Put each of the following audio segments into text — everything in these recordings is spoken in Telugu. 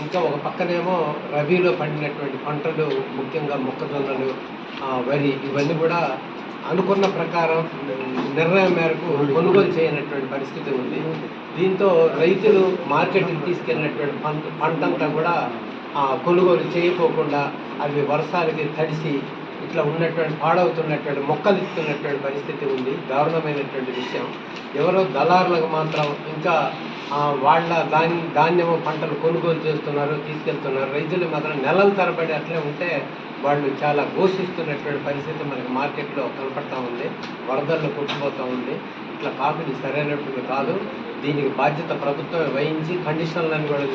ఇంకా ఒక పక్కనేమో రబీలో పండినటువంటి పంటలు, ముఖ్యంగా మొక్కజొన్నలు, వరి ఇవన్నీ కూడా అనుకున్న ప్రకారం నిర్ణయం మేరకు కొనుగోలు చేయనటువంటి పరిస్థితి ఉంది. దీంతో రైతులు మార్కెట్కి తీసుకెళ్ళినటువంటి పంటంతా కూడా కొనుగోలు చేయకోకుండా అవి వర్షాలకి తడిసి ఇట్లా ఉన్నటువంటి పాడవుతున్నటువంటి మొక్కలు ఇస్తున్నటువంటి పరిస్థితి ఉంది. దారుణమైనటువంటి విషయం. ఎవరో దళారులకు మాత్రం ఇంకా వాళ్ళ ధాన్యము పంటలు కొనుగోలు చేస్తున్నారు, తీసుకెళ్తున్నారు. రైతులు మాత్రం నెలల తరబడి అట్లే ఉంటే వాళ్ళు చాలా ఘోషిస్తున్నటువంటి పరిస్థితి మనకి మార్కెట్లో కనపడతా ఉంది. వరదల్లో కొట్టుకుపోతూ ఉంది. ఇట్లా కాకుండా సరైనటువంటి కాదు. దీనికి బాధ్యత ప్రభుత్వం వహించి కండిషన్లన్నీ కూడా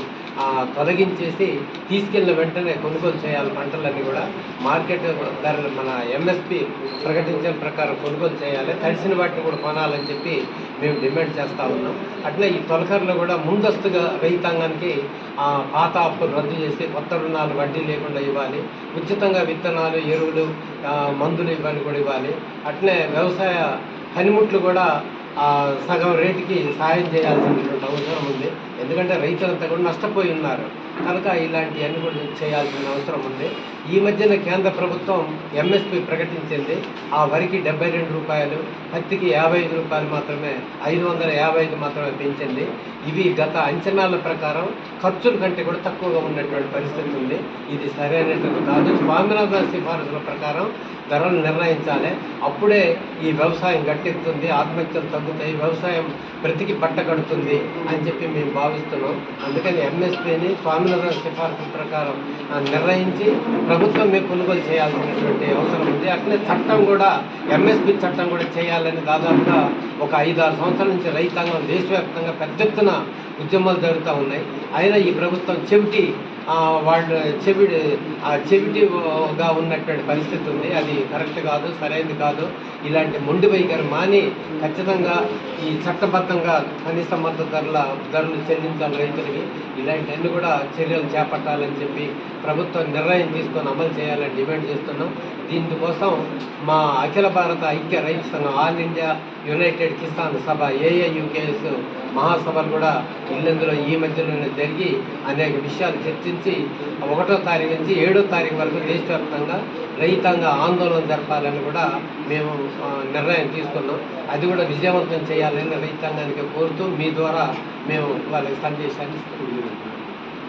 తొలగించేసి తీసుకెళ్ళిన వెంటనే కొనుగోలు చేయాలి. పంటలన్నీ కూడా మార్కెట్ ధరలు మన ఎంఎస్పి ప్రకటించిన ప్రకారం కొనుగోలు చేయాలి. తడిసిన వాటిని కూడా కొనాలని చెప్పి మేము డిమాండ్ చేస్తూ ఉన్నాం. అట్లే ఈ తొలకరలో కూడా ముందస్తుగా రైతాంగానికి పాత అప్పులు రద్దు చేసి కొత్త రుణాలు వడ్డీ లేకుండా ఇవ్వాలి. ఉచితంగా విత్తనాలు, ఎరువులు, మందులు ఇవన్నీ కూడా ఇవ్వాలి. అట్లే వ్యవసాయ పనిముట్లు కూడా సగం రేటుకి సాయం చేయాల్సినటువంటి అవసరం ఉంది. ఎందుకంటే రైతులంతా కూడా నష్టపోయి ఉన్నారు కనుక ఇలాంటివన్నీ కూడా చేయాల్సిన అవసరం ఉంది. ఈ మధ్యన కేంద్ర ప్రభుత్వం ఎంఎస్పి ప్రకటించింది. ఆ వరికి 72 రూపాయలు, పత్తికి 55 రూపాయలు మాత్రమే, 555 మాత్రమే పెంచింది. ఇవి గత అంచనాల ప్రకారం ఖర్చుల కంటే కూడా తక్కువగా ఉన్నటువంటి పరిస్థితి ఉంది. ఇది సరైనటువంటి కాదు. స్వామినాథన్ సిఫారసుల ప్రకారం ధరలు నిర్ణయించాలి. అప్పుడే ఈ వ్యవసాయం గట్టెక్కుతుంది, ఆత్మహత్యలు తగ్గుతాయి, వ్యవసాయం బ్రతికి బట్ట కడుతుంది అని చెప్పి మేము భావిస్తున్నాం. అందుకని ఎంఎస్పీని స్వామినాథన్ సిఫారసుల ప్రకారం నిర్ణయించి ప్రభుత్వమే కొనుగోలు చేయాల్సినటువంటి అవసరం ఉంది. అట్లే చట్టం కూడా ఎంఎస్పీ చట్టం కూడా చేయాలని దాదాపుగా ఒక 5-6 సంవత్సరాల నుంచి రైతాంగం దేశవ్యాప్తంగా పెద్ద ఎత్తున ఉద్యమాలు జరుగుతూ ఉన్నాయి. అయినా ఈ ప్రభుత్వం వాళ్ళు చెవిటిగా ఉన్నటువంటి పరిస్థితి ఉంది. అది కరెక్ట్ కాదు, సరైనది కాదు. ఇలాంటి మొండి వైఖరి మాని ఖచ్చితంగా ఈ చట్టబద్ధంగా కనీస మద్దతు ధరలు చెల్లించాలి రైతులకి. ఇలాంటివన్నీ కూడా చర్యలు చేపట్టాలని చెప్పి ప్రభుత్వం నిర్ణయం తీసుకొని అమలు చేయాలని డిమాండ్ చేస్తున్నాం. దీనికోసం మా అఖిల భారత ఐక్య రైతు సంఘం, ఆల్ ఇండియా యునైటెడ్ కిసాన్ సభ, ఏఐయుకేఎస్ మహాసభలు కూడా ఇల్లందులో ఈ మధ్యలోనే జరిగి అనేక విషయాలు చర్చించి 1వ తారీఖు నుంచి 7వ తారీఖు వరకు దేశవ్యాప్తంగా రైతాంగ ఆందోళన జరపాలని కూడా మేము నిర్ణయం తీసుకున్నాం. అది కూడా విజయవంతం చేయాలని రైతాంగానికి కోరుతూ మీ ద్వారా మేము వాళ్ళకి సందేశాన్ని ఇస్తున్నాం.